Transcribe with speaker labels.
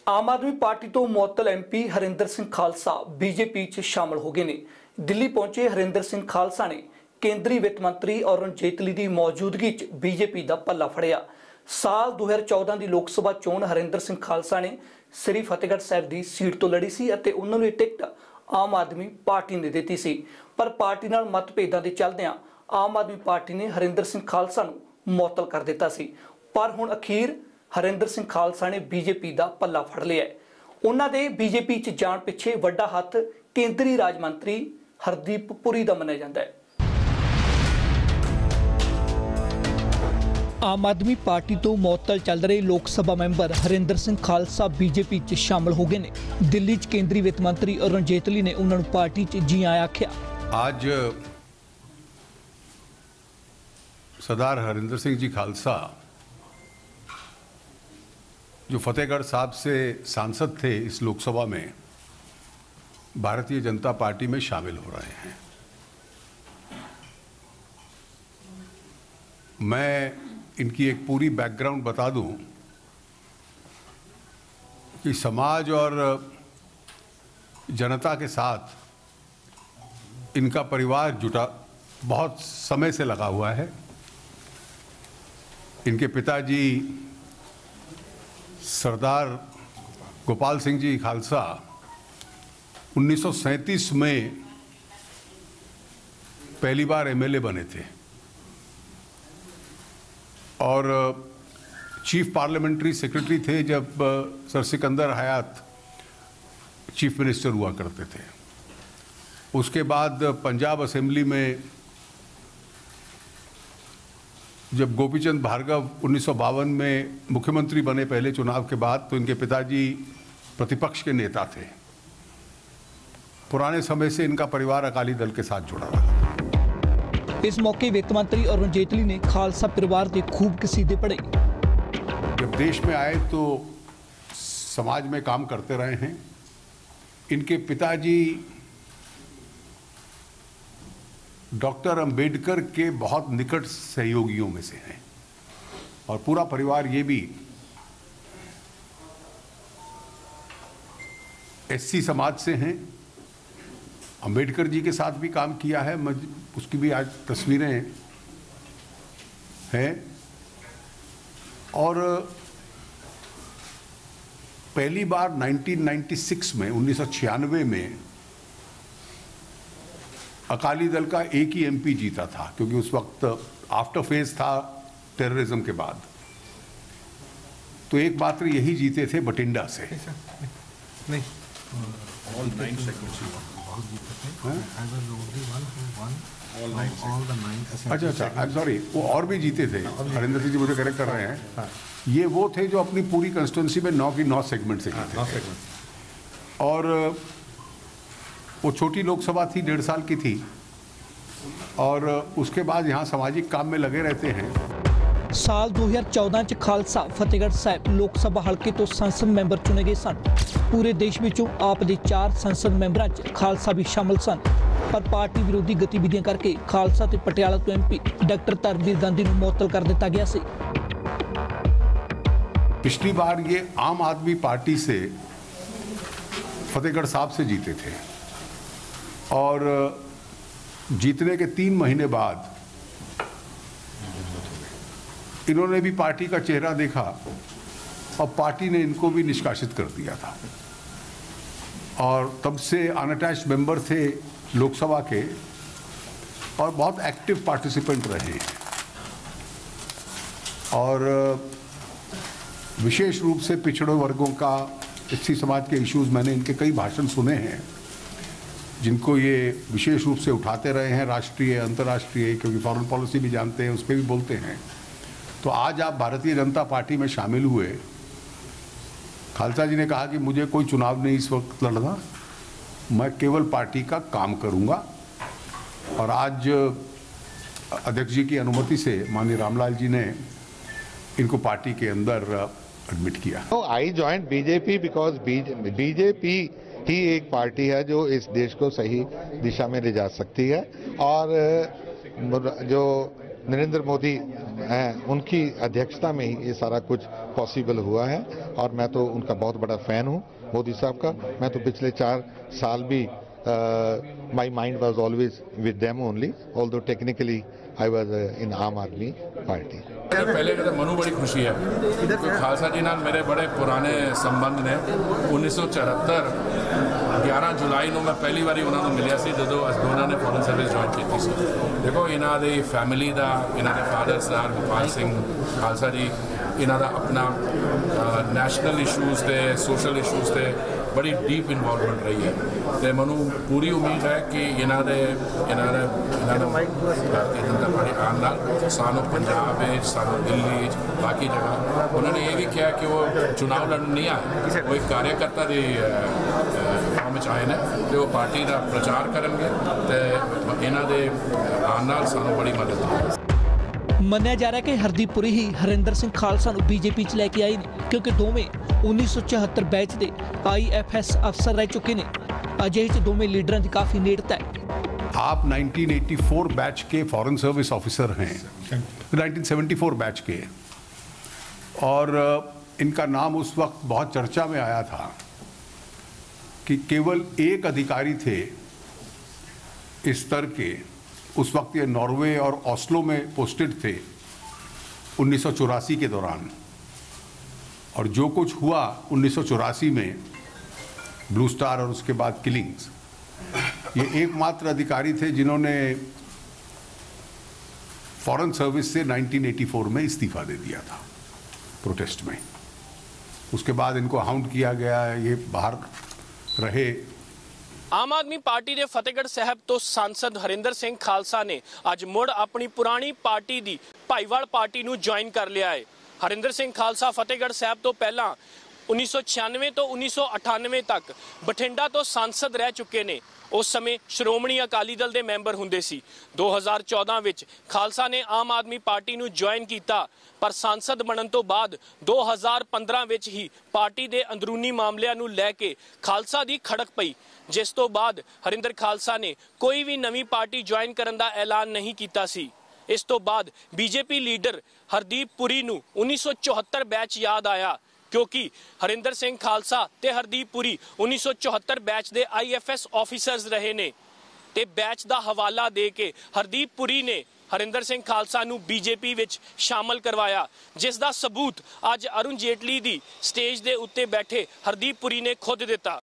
Speaker 1: आम आदमी पार्टी तो मुअत्तल MP हरिंदर सिंह खालसा बीजेपी च शामिल हो गए ने। दिल्ली पहुंचे हरिंदर सिंह खालसा ने केंद्रीय वित्त मंत्री अरुण जेतली की मौजूदगी च बीजेपी का पल्ला फड़िया। साल 2014 की लोक सभा चोण हरिंदर सिंह खालसा ने श्री फतेहगढ़ साहब की सीट तो लड़ी सी अते उन्होंने टिकट आम आदमी पार्टी ने दी सी, पर पार्टी नाल मतभेदां दे चलदिआं आम आदमी पार्टी ने हरिंदर सिंह खालसा नूं मुअत्तल कर दिता सी। पर हुण अखीर हरिंदर सिंह खालसा ने बीजेपी का पल्ला फड़ लिया। उन्हां दे बीजेपी च जाण पिछे वड्डा हत्थ केंद्रीय राज मंत्री हरदीप पुरी का मन्निया जांदा है। आम आदमी पार्टी तो मुअत्तल चल रहे लोक सभा मैंबर हरिंदर सिंह खालसा बीजेपी च शामिल हो गए ने। दिल्ली च केंद्रीय वित्त मंत्री अरुण जेतली ने उन्होंने पार्टी च जी आया आख्या।
Speaker 2: आज सरदार हरिंदर सिंह जी खालसा जो फतेहगढ़ साहब से सांसद थे इस लोकसभा में, भारतीय जनता पार्टी में शामिल हो रहे हैं। मैं इनकी एक पूरी बैकग्राउंड बता दूं कि समाज और जनता के साथ इनका परिवार जुटा बहुत समय से लगा हुआ है। इनके पिताजी सरदार गोपाल सिंह जी खालसा 1937 में पहली बार MLA बने थे और चीफ पार्लियामेंट्री सेक्रेटरी थे जब सर सिकंदर हयात चीफ मिनिस्टर हुआ करते थे। उसके बाद पंजाब असेंबली में जब गोपीचंद भार्गव 1952 में मुख्यमंत्री बने पहले चुनाव के बाद, तो इनके पिताजी प्रतिपक्ष के नेता थे। पुराने समय से इनका परिवार अकाली दल के साथ जुड़ा रहा।
Speaker 1: इस मौके वित्त मंत्री अरुण जेतली ने खालसा परिवार के खूब कसीदे पढ़े।
Speaker 2: जब देश में आए तो समाज में काम करते रहे हैं। इनके पिताजी डॉक्टर अंबेडकर के बहुत निकट सहयोगियों में से हैं और पूरा परिवार ये भी SC समाज से हैं। अंबेडकर जी के साथ भी काम किया है, उसकी भी आज तस्वीरें हैं। और पहली बार 1996 में 1996 में अकाली दल का एक ही MP जीता था, क्योंकि उस वक्त आफ्टर फेज था टेररिज्म के बाद। तो एक मात्र यही जीते थे बठिंडा से।
Speaker 3: नहीं,
Speaker 2: अच्छा, आई एम सॉरी, वो और भी जीते थे। हरिंदर सिंह जी मुझे करेक्ट कर रहे हैं। ये वो थे जो अपनी पूरी कंस्टिट्यूंसी में 9 की 9 सेगमेंट से जीते थे। और वो छोटी लोकसभा थी, 1.5 साल की थी, और उसके बाद यहाँ सामाजिक काम में लगे रहते हैं।
Speaker 1: साल 2014 च खालसा फतेहगढ़ साहब लोक सभा हल्के तो संसद मैंबर चुने गए सन। पूरे देश विचों आप दे 4 संसद मैंबरां च खालसा भी शामिल सन, पर पार्टी विरोधी गतिविधियां करके खालसा ते पटियाला तो MP डॉक्टर धर्मवीर गांधी नूं मुअत्तल कर दिता गया सी।
Speaker 2: पिछली बार ये आम आदमी पार्टी से फतेहगढ़ साहब से जीते थे और जीतने के 3 महीने बाद इन्होंने भी पार्टी का चेहरा देखा और पार्टी ने इनको भी निष्कासित कर दिया था। और तब से अनअटैच्ड मेंबर थे लोकसभा के और बहुत एक्टिव पार्टिसिपेंट रहे हैं। और विशेष रूप से पिछड़े वर्गों का, SC समाज के इश्यूज, मैंने इनके कई भाषण सुने हैं जिनको ये विशेष रूप से उठाते रहे हैं, राष्ट्रीय अंतर्राष्ट्रीय, क्योंकि फॉरेन पॉलिसी भी जानते हैं, उस पर भी बोलते हैं। तो आज आप भारतीय जनता पार्टी में शामिल हुए। खालसा जी ने कहा कि मुझे कोई चुनाव नहीं इस वक्त लड़ना, मैं केवल पार्टी का काम करूंगा। और आज अध्यक्ष जी की अनुमति से माननीय रामलाल जी ने इनको पार्टी के अंदर एडमिट किया।
Speaker 4: I joined BJP because BJP
Speaker 3: ही एक पार्टी है जो इस देश को सही दिशा में ले जा सकती है। और जो नरेंद्र मोदी हैं, उनकी अध्यक्षता में ही ये सारा कुछ पॉसिबल हुआ है। और मैं तो उनका बहुत बड़ा फैन हूँ, मोदी साहब का। मैं तो पिछले 4 साल भी my mind was always with them only, although technically I was in आम आदमी पार्टी।
Speaker 4: पहले तो मनु बड़ी खुशी है क्योंकि खालसा जी नाल मेरे बड़े पुराने संबंध ने। 1974 11 जुलाई ਨੂੰ मैं पहली बारी उन्होंने मिलिया सी ਜਦੋਂ ਦੋਨਾਂ ਨੇ ਫੋਰਨ ਸਰਵਿਸ ਜੁਆਇਨ ਕੀਤੀ ਸੀ। देखो ਇਹਨਾਂ ਦੀ फैमिली ਦਾ, ਇਹਨਾਂ ਦੇ ਫਾਦਰ ਸਰਦਾਰ ਗੋਪਾਲ ਸਿੰਘ ਖਾਲਸਾ ਜੀ, ਇਹਨਾਂ ਦਾ ਆਪਣਾ ਨੈਸ਼ਨਲ ਇਸ਼ੂਜ਼ ਤੇ ਸੋਸ਼ਲ ਇਸ਼ੂਜ਼ ਤੇ बड़ी डीप इन्वॉल्वमेंट रही है। तो मैं पूरी उम्मीद है कि भारतीय जनता पार्टी आने सानू पंजाब सानू दिल्ली बाकी जगह उन्होंने ये भी किया कि वो चुनाव लड़न नहीं आए, वो एक कार्यकर्ता की फॉर्म आए हैं तो वो पार्टी का प्रचार करेंगे। तो इन्हों के आने सानू बड़ी मदद है।
Speaker 1: ਮੰਨਿਆ ਜਾ ਰਿਹਾ ਕਿ ਹਰਦੀਪ ਪੁਰੀ ਹੀ ਹਰਿੰਦਰ ਸਿੰਘ ਖਾਲਸਾ ਨੂੰ ਬੀਜੇਪੀ 'ਚ ਲੈ ਕੇ ਆਏ ਨੇ ਕਿਉਂਕਿ ਦੋਵੇਂ 1974 ਬੈਚ ਦੇ IFS ਅਫਸਰ ਰਹਿ ਚੁੱਕੇ ਨੇ। ਅਜਿਹੇ 'ਚ ਦੋਵੇਂ ਲੀਡਰਾਂ ਦੀ ਕਾਫੀ ਨੇੜਤਾ ਹੈ।
Speaker 2: आप 1984 बैच के फॉरेन सर्विस ऑफिसर हैं, 1974 बैच के, और इनका नाम उस वक्त बहुत चर्चा में आया था कि केवल एक अधिकारी थे इस स्तर के। उस वक्त ये नॉर्वे और ऑस्लो में पोस्टेड थे 1984 के दौरान। और जो कुछ हुआ 1984 में, ब्लू स्टार और उसके बाद किलिंग्स, ये एकमात्र अधिकारी थे जिन्होंने फॉरेन सर्विस से 1984 में इस्तीफा दे दिया था प्रोटेस्ट में। उसके बाद इनको हाउंड किया गया, ये बाहर रहे।
Speaker 5: आम आदमी पार्टी के फतेहगढ़ साहब तो सांसद हरिंदर सिंह खालसा ने अज मुड़ अपनी पुरानी पार्टी की भाईवाल पार्टी नूं ज्वाइन कर लिया है। हरिंदर सिंह खालसा फतेहगढ़ साहब तो पहला 1996 तो 1998 तक बठिंडा तो सांसद रह चुके ने। उस समय श्रोमणी अकाली दल के मैंबर हुंदे सी। 2014 विच खालसा ने आम आदमी पार्टी नूं ज्वाइन किया, पर सांसद बनन तो बाद 2015 विच ही पार्टी के अंदरूनी मामलिਆਂ नूं लैके खालसा दी खड़क पई, जिस तो बाद हरिंदर खालसा ने कोई भी नवी पार्टी ज्वाइन करन दा ऐलान नहीं किया सी। इस तो बाद बीजेपी लीडर हरदीप पुरी नूं 1974 बैच याद आया क्योंकि हरिंदर सिंह खालसा ते हरदीप पुरी 1974 बैच दे IFS ऑफिसर्स रहे ने। ते बैच दा हवाला दे के हरदीप पुरी ने हरिंदर सिंह खालसा नूं बीजेपी विच शामिल करवाया, जिस दा सबूत अज अरुण जेटली दी स्टेज दे उत्ते बैठे हरदीप पुरी ने खुद दिता।